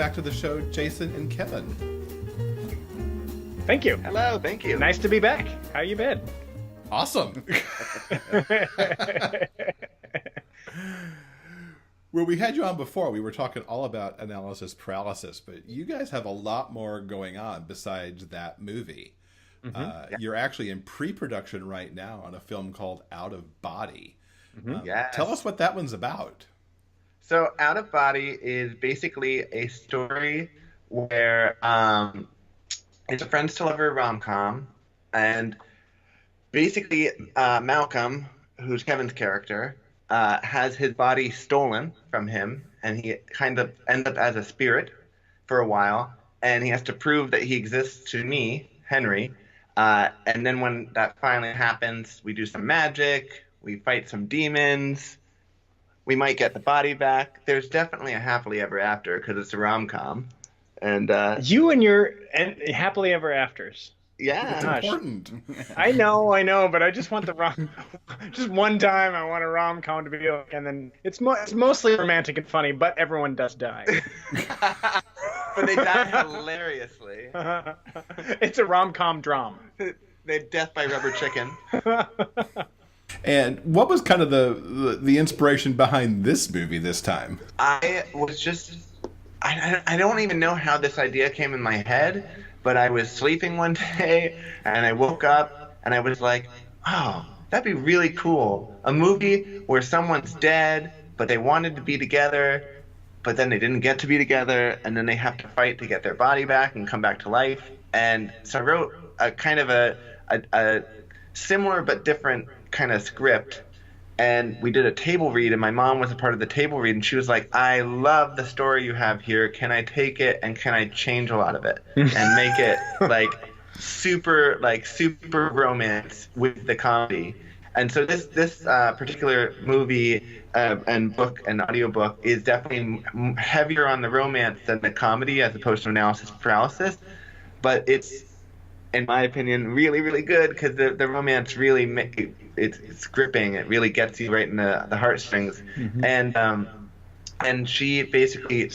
back to the show, Jason and Kevin. Thank you. Hello, thank you. Nice to be back. How you been? Awesome. Well, we had you on before. We were talking all about analysis paralysis, but you guys have a lot more going on besides that movie. You're actually in pre-production right now on a film called Out of Body. Yes. Tell us what that one's about. So Out of Body is basically a story where it's a friends to lover rom-com, and basically Malcolm, who's Kevin's character, has his body stolen from him, and he kind of ends up as a spirit for a while, and he has to prove that he exists to me, Henry. And then when that finally happens, we do some magic, we fight some demons, we might get the body back. There's definitely a happily ever after because it's a rom-com. And you and your happily ever afters. Yeah, it's important. I know, but I just want the just one time I want a rom-com to be like, and then it's mostly romantic and funny, but everyone does die. But they die hilariously. It's a rom-com drama. They death by rubber chicken. And what was kind of the inspiration behind this movie this time? I was just I don't even know how this idea came in my head, but I was sleeping one day and I woke up and I was like, oh, that'd be really cool. A movie where someone's dead, but they wanted to be together, but then they didn't get to be together, and then they have to fight to get their body back and come back to life. And so I wrote a kind of a similar but different kind of script. And we did a table read, and my mom was a part of the table read, and she was like, I love the story you have here. Can I take it and can I change a lot of it and make it like super romance with the comedy? And so this particular movie and book and audiobook is definitely heavier on the romance than the comedy as opposed to analysis paralysis. But it's, in my opinion, really, really good because the romance really it's gripping. It really gets you right in the heartstrings. And she basically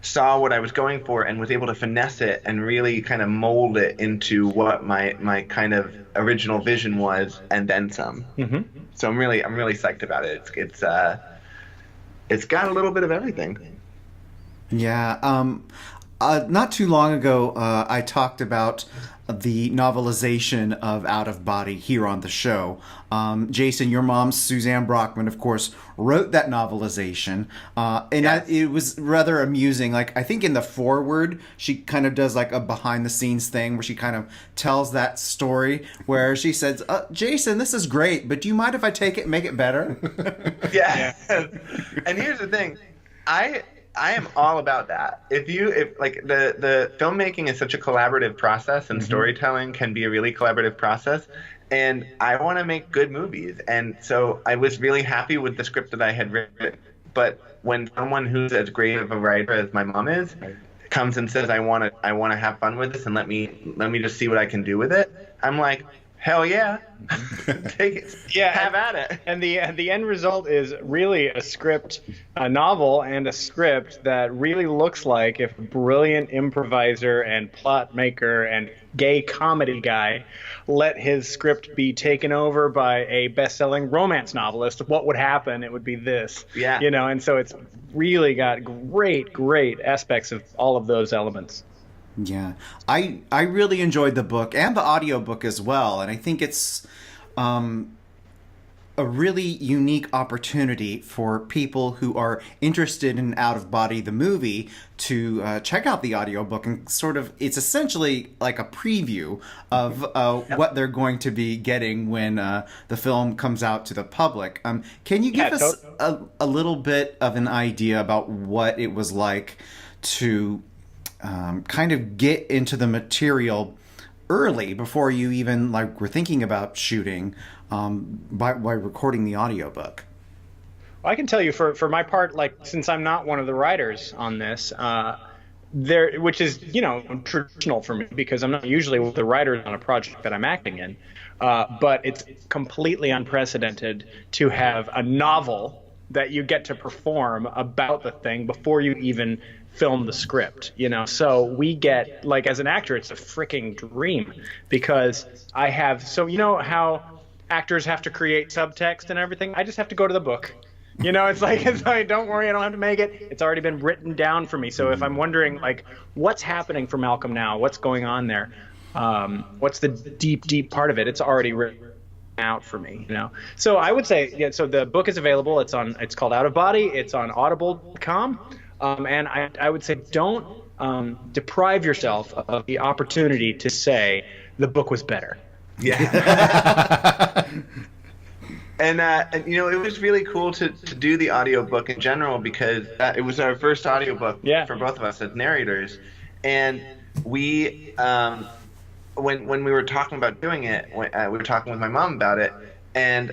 saw what I was going for and was able to finesse it and really kind of mold it into what my kind of original vision was, and then some. So I'm really psyched about it. It's got a little bit of everything. Yeah. Not too long ago, I talked about the novelization of Out of Body here on the show. Jason, your mom, Suzanne Brockmann, of course, wrote that novelization. It was rather amusing. Like, I think in the foreword, she kind of does like a behind the scenes thing where she kind of tells that story where she says, Jason, this is great, but do you mind if I take it and make it better? Yeah. And here's the thing. I am all about that. If like the filmmaking is such a collaborative process, and storytelling can be a really collaborative process, and I want to make good movies. And so I was really happy with the script that I had written. But when someone who's as great of a writer as my mom is comes and says, I want to have fun with this and let me just see what I can do with it, I'm like, hell yeah. Take it. Yeah, have at it. And the end result is really a script, a novel, and a script that really looks like if a brilliant improviser and plot maker and gay comedy guy let his script be taken over by a best-selling romance novelist, what would happen? It would be this. Yeah. And so it's really got great aspects of all of those elements. Yeah, I really enjoyed the book and the audiobook as well, and I think it's a really unique opportunity for people who are interested in Out of Body, the movie, to check out the audiobook and sort of, it's essentially like a preview of what they're going to be getting when the film comes out to the public. Can you give us a little bit of an idea about what it was like to kind of get into the material early before you even were thinking about shooting by recording the audiobook? Well, I can tell you for my part, since I'm not one of the writers on this, which is traditional for me because I'm not usually with the writers on a project that I'm acting in, but it's completely unprecedented to have a novel that you get to perform about the thing before you even film the script, you know. So we get, like, as an actor, it's a freaking dream, because I have, so you know how actors have to create subtext and everything? I just have to go to the book. You know, it's like, don't worry, I don't have to make it. It's already been written down for me. So if I'm wondering, like, what's happening for Malcolm now? What's going on there? What's the deep part of it? It's already written out for me, you know. So I would say, yeah, so the book is available. It's called Out of Body. It's on audible.com. And I would say, don't deprive yourself of the opportunity to say the book was better. Yeah. And you know, it was really cool to do the audiobook in general, because it was our first audiobook for both of us as narrators. And we, when we were talking about doing it, we were talking with my mom about it, and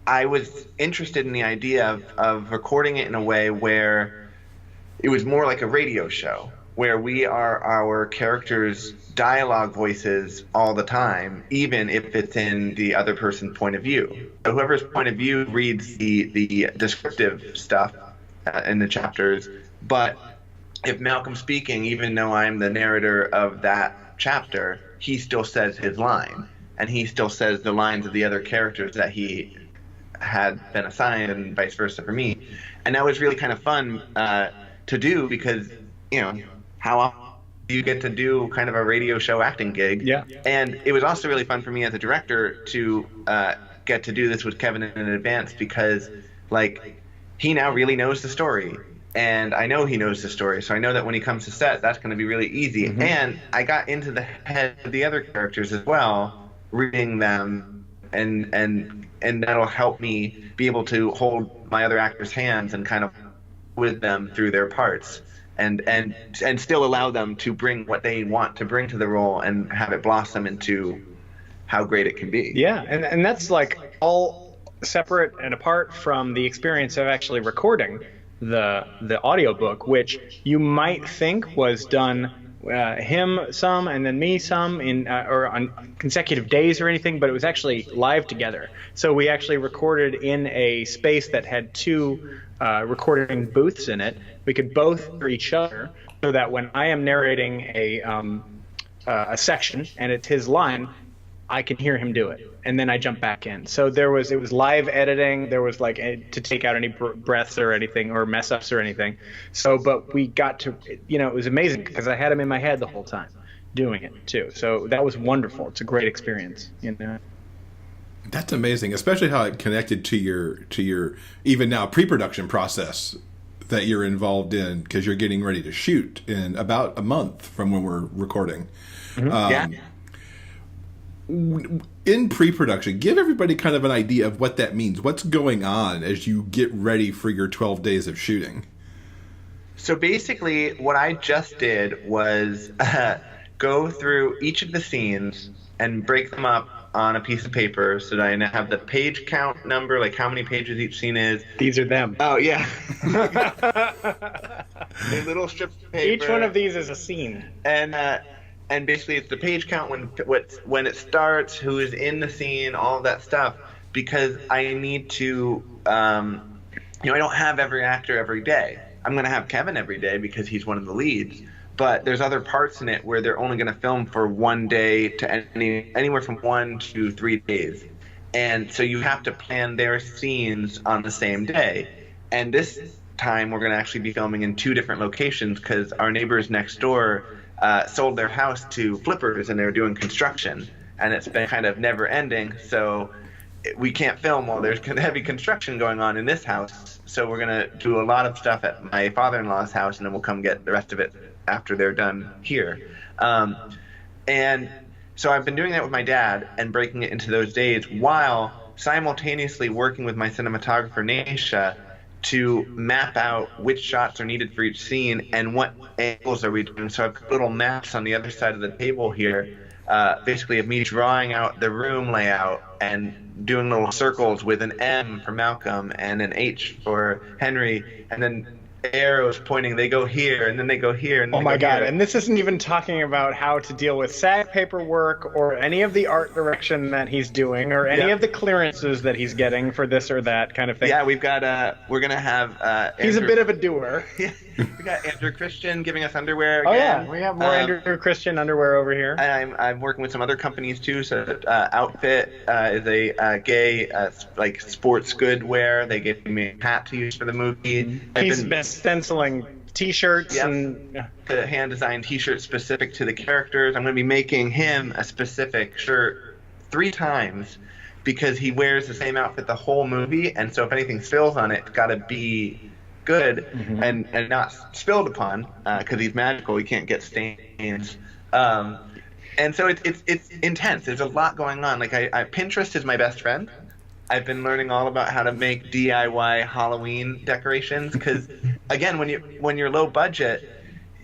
I was interested in the idea of recording it in a way where it was more like a radio show, where we are our characters' dialogue voices all the time, even if it's in the other person's point of view. So whoever's point of view reads the descriptive stuff in the chapters, but if Malcolm's speaking, even though I'm the narrator of that chapter, he still says his line, and he still says the lines of the other characters that he had been assigned, and vice versa for me. And that was really kind of fun to do, because, you know, how often do you get to do kind of a radio show acting gig? Yeah. And it was also really fun for me as a director to get to do this with Kevin in advance, because, like, he now really knows the story, and I know he knows the story, so I know that when he comes to set, that's going to be really easy. Mm-hmm. And I got into the head of the other characters as well, reading them, and that'll help me be able to hold my other actors' hands and kind of with them through their parts, and still allow them to bring what they want to bring to the role and have it blossom into how great it can be. Yeah, and that's like all separate and apart from the experience of actually recording the audiobook, which you might think was done him some and then me some in or on consecutive days or anything, but it was actually live together. So we actually recorded in a space that had two recording booths in it. We could both hear each other, so that when I am narrating a section and it's his line, I can hear him do it, and then I jump back in. So it was live editing. There was like to take out any breaths or anything or mess ups or anything. So, but we got to, you know, it was amazing because I had him in my head the whole time doing it too. So that was wonderful. It's a great experience, you know. That's amazing, especially how it connected to your even now pre-production process that you're involved in, because you're getting ready to shoot in about a month from when we're recording. Mm-hmm. In pre-production, give everybody kind of an idea of what that means. What's going on as you get ready for your 12 days of shooting? So basically, what I just did was go through each of the scenes and break them up on a piece of paper, so that I have the page count number, like how many pages each scene is. These are them. Oh, yeah. A little strip of paper. Each one of these is a scene. And basically it's the page count when it starts, who is in the scene, all of that stuff, because I need to, you know, I don't have every actor every day. I'm going to have Kevin every day because he's one of the leads, but there's other parts in it where they're only going to film for one day to anywhere from 1 to 3 days. And so you have to plan their scenes on the same day. And this time we're going to actually be filming in 2 different locations, because our neighbors next door sold their house to flippers, and they're doing construction, and it's been kind of never ending, so we can't film while there's heavy construction going on in this house. So we're going to do a lot of stuff at my father-in-law's house, and then we'll come get the rest of it after they're done here. And so I've been doing that with my dad and breaking it into those days, while simultaneously working with my cinematographer Naisha to map out which shots are needed for each scene and what angles are we doing. So I've got little maps on the other side of the table here, basically of me drawing out the room layout and doing little circles with an M for Malcolm and an H for Henry, and then arrows pointing, they go here, and then they go here, and then Oh my they go God! here. And this isn't even talking about how to deal with SAG paperwork or any of the art direction that he's doing or any of the clearances that he's getting for this or that kind of thing. Yeah, we've got we're gonna have He's a Andrew, bit of a doer. we got Andrew Christian giving us underwear Oh again. yeah, we have more Andrew Christian underwear over here. And I'm working with some other companies too. So Outfit is a gay like sports good wear. They gave me a hat to use for the movie. He's been stenciling T-shirts and the hand designed T-shirt specific to the characters. I'm going to be making him a specific shirt 3 times because he wears the same outfit the whole movie, and so if anything spills on it, it's got to be good and not spilled upon because he's magical. He can't get stains. And so it's intense. There's a lot going on. Like Pinterest is my best friend. I've been learning all about how to make DIY Halloween decorations because, again, when you're low budget,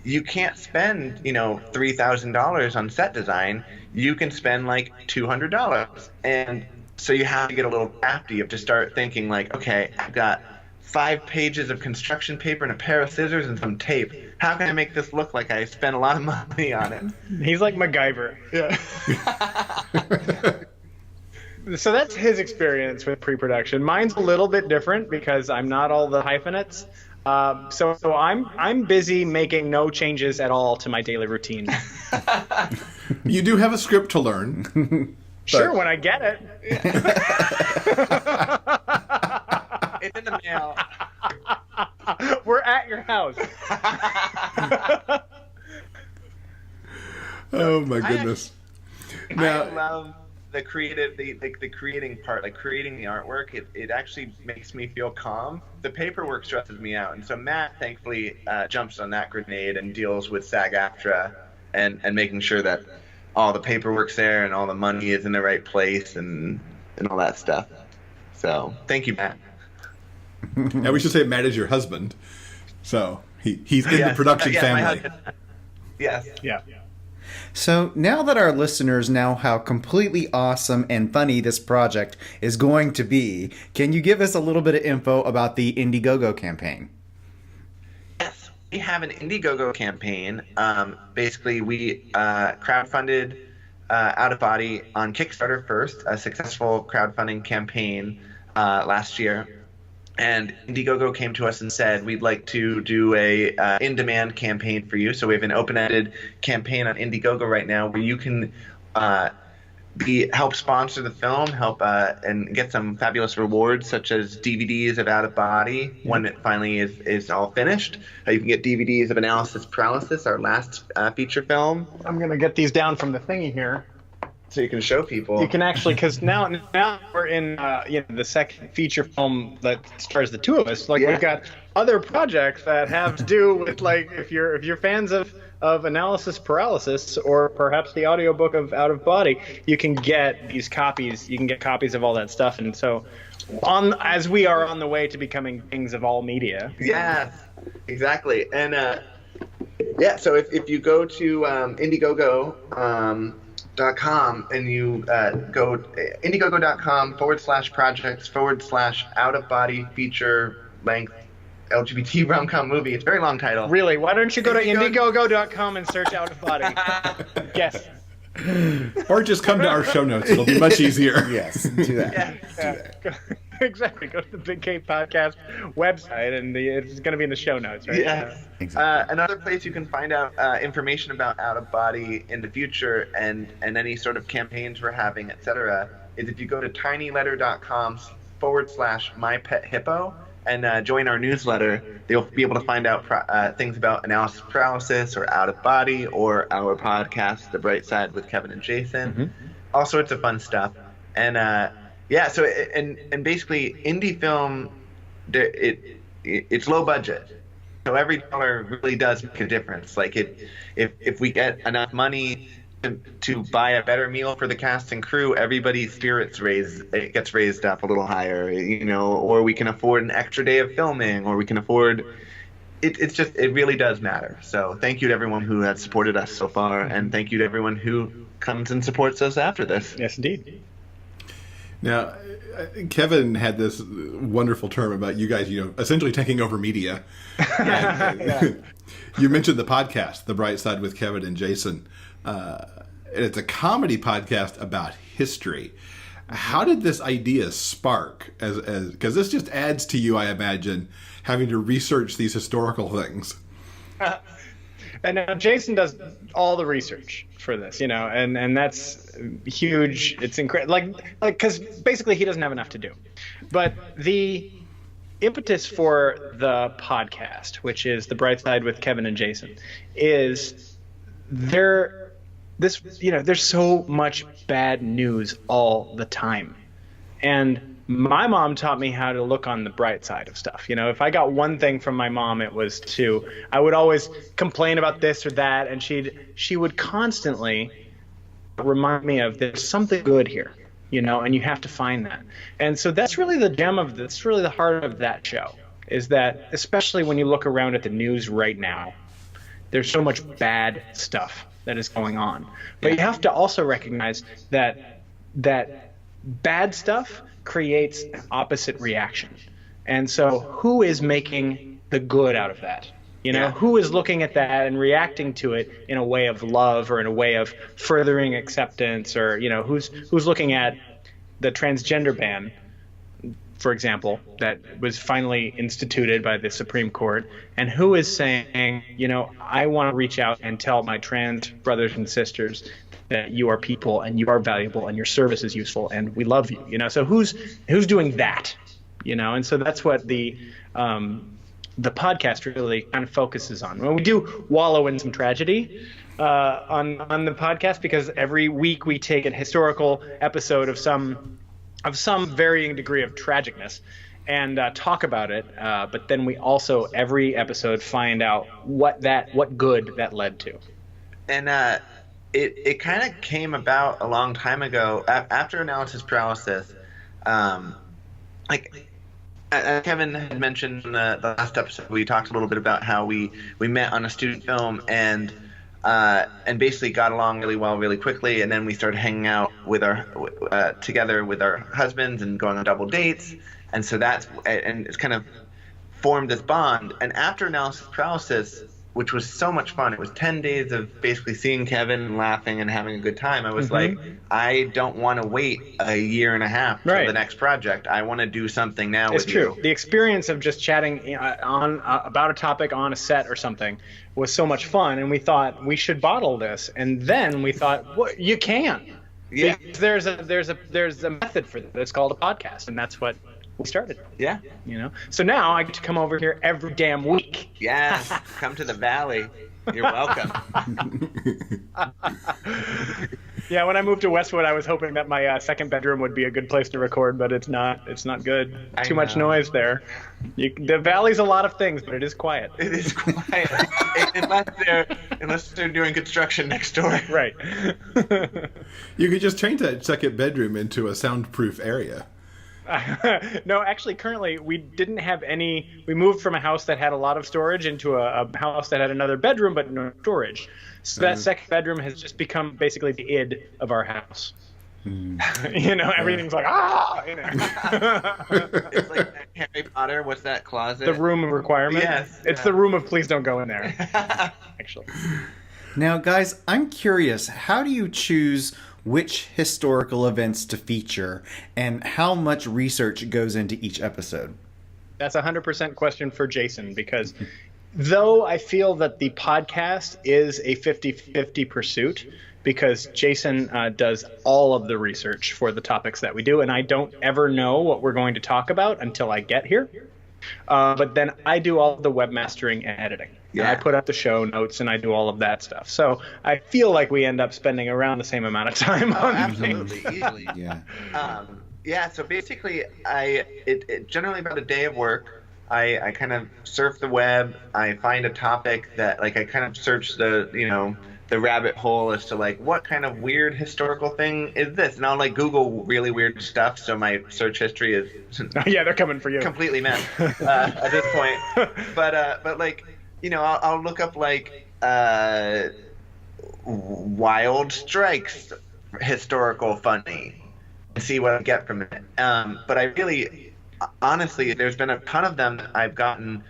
you can't spend $3,000 on set design. You can spend like $200, and so you have to get a little crafty. You have to start thinking like, okay, I've got 5 pages of construction paper and a pair of scissors and some tape. How can I make this look like I spent a lot of money on it? he's like MacGyver. Yeah. So that's his experience with pre-production. Mine's a little bit different because I'm not all the hyphenates. So I'm busy making no changes at all to my daily routine. You do have a script to learn. Sure, when I get it. It's in the mail. We're at your house. Oh my goodness. I love the creative, the creating part, like creating the artwork. It actually makes me feel calm. The paperwork stresses me out, and so Matt thankfully jumps on that grenade and deals with SAG-AFTRA and making sure that all the paperwork's there and all the money is in the right place and all that stuff. So thank you, Matt. And we should say Matt is your husband, so he's in the production family. Yes. Yeah. So now that our listeners know how completely awesome and funny this project is going to be, can you give us a little bit of info about the IndieGoGo campaign? Yes, we have an IndieGoGo campaign. Basically, we crowdfunded Out of Body on Kickstarter first, a successful crowdfunding campaign last year. And IndieGoGo came to us and said, we'd like to do a in-demand campaign for you. So we have an open-ended campaign on IndieGoGo right now where you can help sponsor the film, help and get some fabulous rewards such as DVDs of Out of Body when it finally is all finished. You can get DVDs of Analysis Paralysis, our last feature film. I'm going to get these down from the thingy here. So you can show people. You can actually, because now we're in the second feature film that stars the 2 of us. Like we've got other projects that have to do with like if you're fans of Analysis Paralysis or perhaps the audiobook of Out of Body, you can get these copies. You can get copies of all that stuff, and so as we are on the way to becoming kings of all media. Yeah, exactly, and so if you go to IndieGoGo. .com and you go indiegogo.com/projects/out of body feature length LGBT rom-com movie. It's a very long title. Really? Why don't you go to indiegogo.com and search Out of Body? Yes. Or just come to our show notes. It'll be much easier. Yes, do that. Yeah. Exactly. Go to the Big Cave Podcast website, and it's going to be in the show notes, right? Yeah. Exactly. Another place you can find out information about Out of Body in the future and any sort of campaigns we're having, etc., is if you go to tinyletter.com/mypethippo and join our newsletter. You'll be able to find out things about Analysis Paralysis or Out of Body or our podcast, The Bright Side with Kevin and Jason. Mm-hmm. All sorts of fun stuff. And so and basically indie film, it's low budget. So every dollar really does make a difference. Like if we get enough money to buy a better meal for the cast and crew, everybody's spirits gets raised up a little higher, or we can afford an extra day of filming, or we can afford it really does matter. So thank you to everyone who has supported us so far, and thank you to everyone who comes and supports us after this. Yes, indeed. Now, Kevin had this wonderful term about you guys, essentially taking over media. And, you mentioned the podcast, The Bright Side with Kevin and Jason. It's a comedy podcast about history. How did this idea spark? Because this just adds to you, I imagine, having to research these historical things. And now Jason does all the research for this, and that's huge. It's incredible, because basically he doesn't have enough to do. But the impetus for the podcast, which is The Bright Side with Kevin and Jason, is there's so much bad news all the time, and my mom taught me how to look on the bright side of stuff. If I got one thing from my mom, it was I would always complain about this or that, and she would constantly remind me of there's something good here, and you have to find that. And so that's really the gem of this, really the heart of that show, is that especially when you look around at the news right now, there's so much bad stuff that is going on. But you have to also recognize that bad stuff creates an opposite reaction. And so who is making the good out of that? Who is looking at that and reacting to it in a way of love or in a way of furthering acceptance, or who's looking at the transgender ban, for example, that was finally instituted by the Supreme Court, and who is saying, I want to reach out and tell my trans brothers and sisters that you are people and you are valuable and your service is useful and we love you. So who's doing that? And so that's what the podcast really kind of focuses on. Well, we do wallow in some tragedy on the podcast, because every week we take a historical episode of some varying degree of tragicness and talk about it. But then we also every episode find out what good that led to. And it kind of came about a long time ago after analysis paralysis. Kevin had mentioned in the last episode, we talked a little bit about how we met on a student film and basically got along really well really quickly, and then we started hanging out with together with our husbands and going on double dates, and so it's kind of formed this bond. And after analysis paralysis, which was so much fun, it was 10 days of basically seeing Kevin and laughing and having a good time. I was like, I don't want to wait a year and a half for the next project. I want to do something now with you. It's true. The experience of just chatting about a topic on a set or something was so much fun, and we thought we should bottle this. And then we thought, well, you can. Yeah. There's a method for this. It's called a podcast, and that's what we started. Yeah. So now I get to come over here every damn week. Yes. Come to the Valley. You're welcome. Yeah, when I moved to Westwood, I was hoping that my second bedroom would be a good place to record, but it's not. It's not good. Too much noise there. The Valley's a lot of things, but it is quiet. It is quiet. unless they're doing construction next door. Right. You could just change that second bedroom into a soundproof area. No, actually, currently we didn't have any. We moved from a house that had a lot of storage into a house that had another bedroom but no storage. So that second bedroom has just become basically the id of our house. Everything's like It's like Harry Potter. What's that closet? The room of requirement. Yes. It's the room of please don't go in there. Actually. Now, guys, I'm curious. How do you choose which historical events to feature, and how much research goes into each episode? That's a 100% question for Jason, because though I feel that the podcast is a 50-50 pursuit, because Jason does all of the research for the topics that we do, and I don't ever know what we're going to talk about until I get here. But then I do all of the webmastering and editing. Yeah. I put up the show notes and I do all of that stuff. So I feel like we end up spending around the same amount of time on things. Easily. Yeah. So basically, it generally about a day of work, I kind of surf the web. I find a topic that I kind of search the rabbit hole as to what kind of weird historical thing is this, and I'll Google really weird stuff. So my search history is yeah, they're coming for you. Completely messed at this point. But I'll look up wild strikes historical funny, see what I get from it. But I really, honestly, there's been a ton of them that I've gotten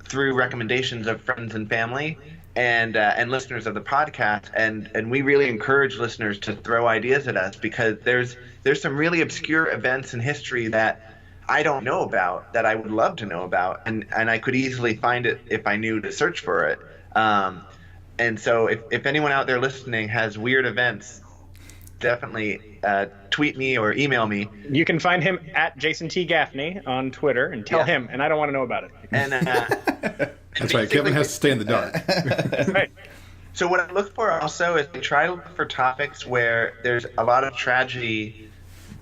through recommendations of friends and family and listeners of the podcast, and we really encourage listeners to throw ideas at us, because there's some really obscure events in history that I don't know about that I would love to know about, and I could easily find it if I knew to search for it. And so if anyone out there listening has weird events, definitely tweet me or email me. You can find him at Jason T. Gaffney on Twitter and tell him, and I don't want to know about it. And that's right. Kevin has to stay in the dark. That's right. So what I look for also is I try to look for topics where there's a lot of tragedy,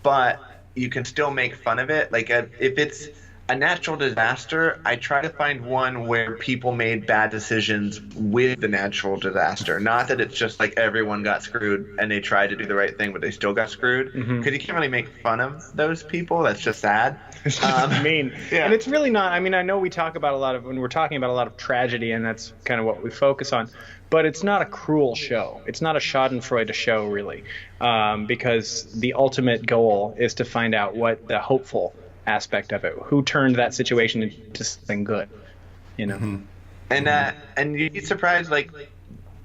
but you can still make fun of it. Like if it's a natural disaster, I try to find one where people made bad decisions with the natural disaster. Not that it's just like everyone got screwed and they tried to do the right thing, but they still got screwed. Because you can't really make fun of those people. That's just sad. It's just mean. Yeah. And it's really not. I mean, I know we talk about when we're talking about a lot of tragedy, and that's kind of what we focus on. But it's not a cruel show. It's not a Schadenfreude show, really, because the ultimate goal is to find out what the hopeful aspect of it, who turned that situation into something good, you know. And you'd be surprised, like,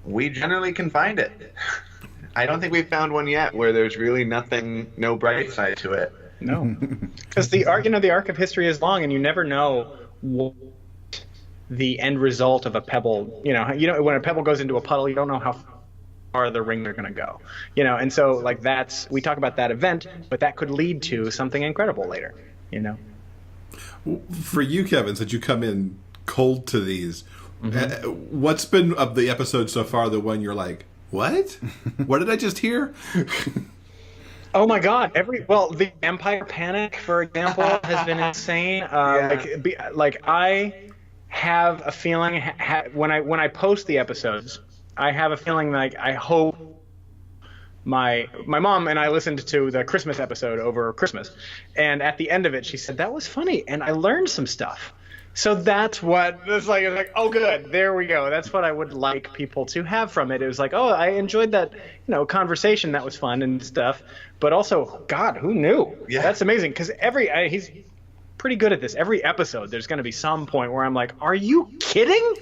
we generally can find it. I don't think we've found one yet where there's really no bright side to it. No, because the arc of history is long, and you never know what the end result of a pebble. You know, when a pebble goes into a puddle, you don't know how far the ring they're going to go. You know, and so like we talk about that event, but that could lead to something incredible later. You know, for you, Kevin, since you come in cold to these, what's been of the episodes so far the one you're like, what? What did I just hear? Oh my God! The Vampire Panic, for example, has been insane. Like I have a feeling when I post the episodes, I have a feeling like I hope my mom and I listened to the Christmas episode over Christmas, and at the end of it, she said that was funny, and I learned some stuff. So that's what it's like, oh good, there we go. That's what I would like people to have from it. It was like, oh, I enjoyed that, conversation. That was fun and stuff. But also, God, who knew? Yeah. That's amazing, because he's pretty good at this. Every episode, there's going to be some point where I'm like, are you kidding?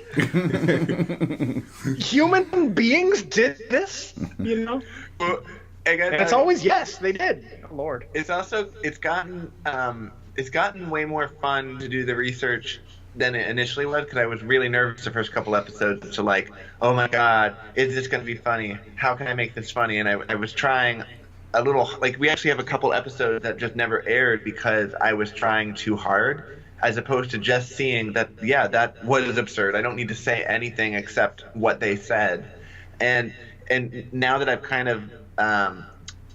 Human beings did this? Well, and it's always yes, they did. Oh, Lord. It's gotten way more fun to do the research than it initially was, because I was really nervous the first couple episodes to like, oh my God, is this going to be funny? How can I make this funny? And I was trying a little, like, we actually have a couple episodes that just never aired because I was trying too hard, as opposed to just seeing that, yeah, that was absurd. I don't need to say anything except what they said. And now that I've kind of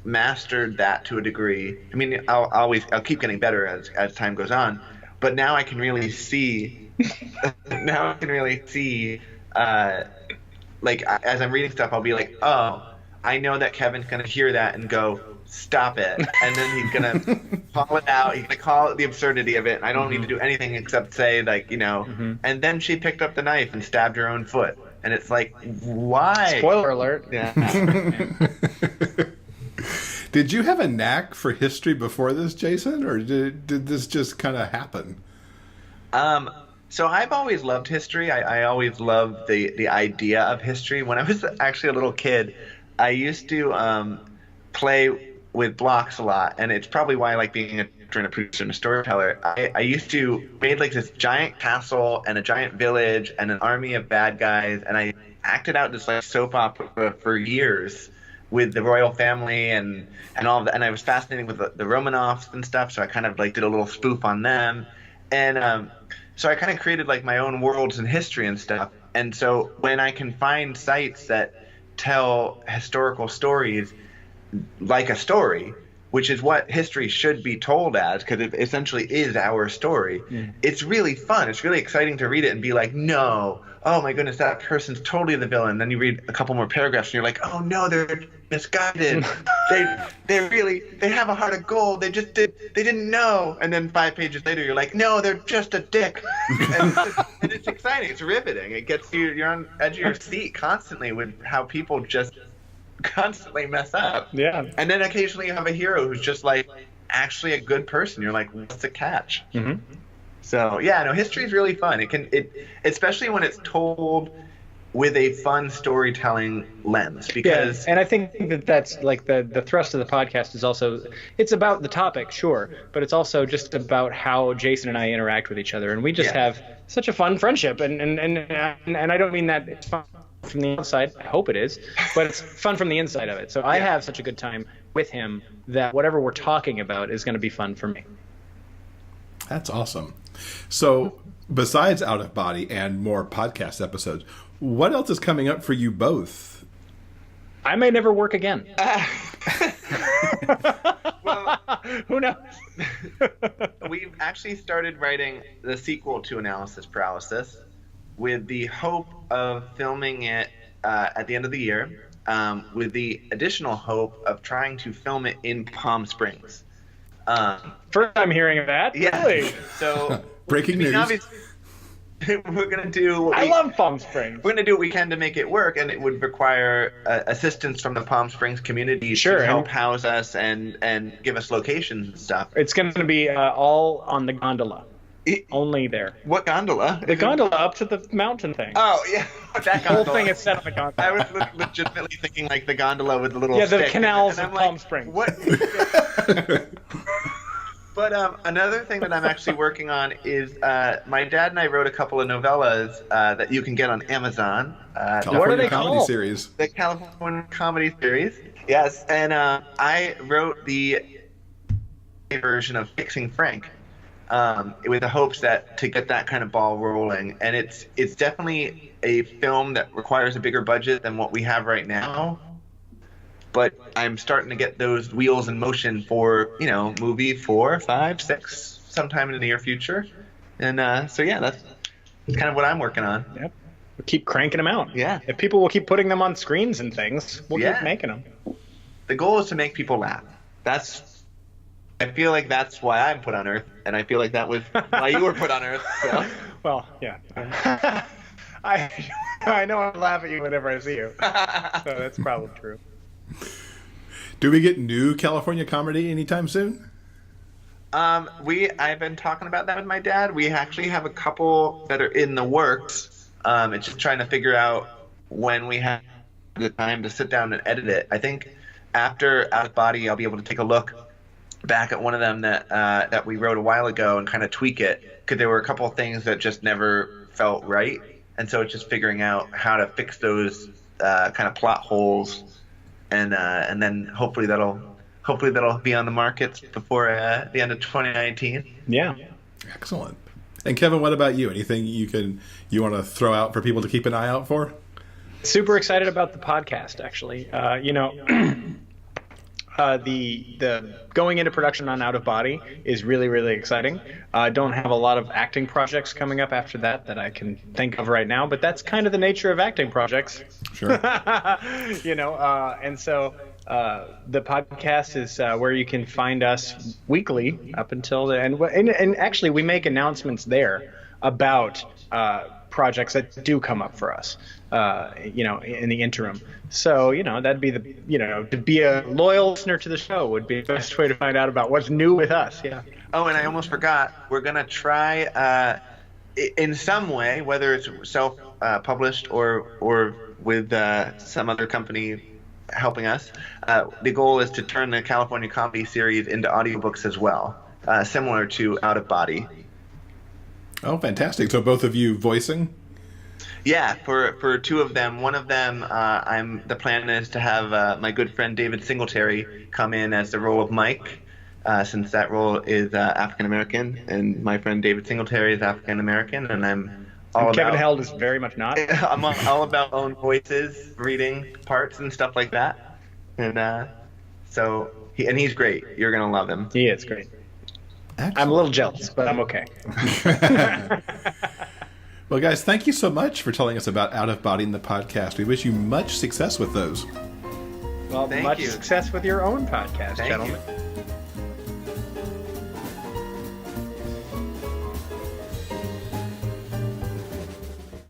mastered that to a degree, I mean, I'll keep getting better as time goes on, but now I can really see like, as I'm reading stuff, I'll be like, oh, I know that Kevin's gonna hear that and go, stop it, and then he's gonna call it out. He's gonna call it the absurdity of it, and I don't need to do anything except say, like, and then she picked up the knife and stabbed her own foot, and it's like, why? Spoiler alert. Yeah. Did you have a knack for history before this, Jason, or did this just kind of happen? So I've always loved history. I always loved the idea of history. When I was actually a little kid, I used to play with blocks a lot, and it's probably why I like being a producer and a storyteller. I used to made like this giant castle and a giant village and an army of bad guys, and I acted out this like soap opera for years with the royal family and all of that, and I was fascinated with the Romanovs and stuff, so I kind of like did a little spoof on them, and so I kind of created like my own worlds and history and stuff. And so when I can find sites that tell historical stories like a story, which is what history should be told as, because it essentially is our story, it's really fun. It's really exciting to read it and be like, no, oh my goodness, that person's totally the villain. Then you read a couple more paragraphs and you're like, oh no, they're misguided. they have a heart of gold. They didn't know. And then 5 pages later, you're like, no, they're just a dick. and it's exciting. It's riveting. It gets you. You're on the edge of your seat constantly with how people just constantly mess up. Yeah. And then occasionally you have a hero who's just like actually a good person. You're like, what's the catch? Mm-hmm. So yeah, no, history is really fun. Especially when it's told with a fun storytelling lens, because and I think that's like the thrust of the podcast is also, it's about the topic, sure, but it's also just about how Jason and I interact with each other, and we just have such a fun friendship, and I don't mean that it's fun from the outside. I hope it is, but it's fun from the inside of it. So I have such a good time with him that whatever we're talking about is going to be fun for me. That's awesome. So besides Out of Body and more podcast episodes, what else is coming up for you both? I may never work again. Well, who knows? We've actually started writing the sequel to Analysis Paralysis with the hope of filming it at the end of the year, with the additional hope of trying to film it in Palm Springs. First time hearing of that. Yeah. Really? So Breaking news. Obviously, we're gonna do. I love Palm Springs. We're gonna do what we can to make it work, and it would require assistance from the Palm Springs community to help house us and give us locations and stuff. It's going to be all on the gondola. Only there. What gondola? The gondola up to the mountain thing. Oh yeah, that The whole thing is set on the gondola. I was legitimately thinking like the gondola with the little the stick, canals and of I'm like, Palm Springs. What? But another thing that I'm actually working on is my dad and I wrote a couple of novellas that you can get on Amazon. California What are they Comedy called? Series. The California Comedy Series. Yes, and I wrote the version of Fixing Frank with the hopes that to get that kind of ball rolling. And it's definitely a film that requires a bigger budget than what we have right now. But I'm starting to get those wheels in motion for, movie 4, 5, 6, sometime in the near future. And so, yeah, that's kind of what I'm working on. Yep. We'll keep cranking them out. Yeah. If people will keep putting them on screens and things, we'll keep making them. The goal is to make people laugh. I feel like that's why I'm put on Earth, and I feel like that was why you were put on Earth. So. Well, yeah. I know I laugh at you whenever I see you. So that's probably true. Do we get new California comedy anytime soon? I've been talking about that with my dad. We actually have a couple that are in the works. It's just trying to figure out when we have the time to sit down and edit it. I think after Out of Body, I'll be able to take a look back at one of them that we wrote a while ago and kind of tweak it, because there were a couple of things that just never felt right, and so it's just figuring out how to fix those kind of plot holes. And then hopefully that'll be on the markets before the end of 2019. Yeah. Excellent. And Kevin, what about you? Anything you want to throw out for people to keep an eye out for? Super excited about the podcast, actually. The going into production on Out of Body is really, really exciting. I don't have a lot of acting projects coming up after that I can think of right now, but that's kind of the nature of acting projects. Sure. And so the podcast is where you can find us weekly up until the end. And actually, we make announcements there about projects that do come up for us, in the interim. So, that'd be to be a loyal listener to the show would be the best way to find out about what's new with us. Yeah. Oh, and I almost forgot. We're going to try in some way, whether it's self-published or with some other company helping us. The goal is to turn the California Comedy Series into audiobooks as well, similar to Out of Body. Oh, fantastic. So both of you voicing? Yeah, for two of them. One of them, the plan is to have my good friend David Singletary come in as the role of Mike, since that role is African American, and my friend David Singletary is African American, and I'm all Kevin about, Held is very much not. I'm all about own voices, reading parts and stuff like that, and so he's great. You're gonna love him. He is great. Excellent. I'm a little jealous, but I'm okay. Well, guys, thank you so much for telling us about Out of Body in the podcast. We wish you much success with those. Well, Thank much you. success with your own podcast, Thank gentlemen. you.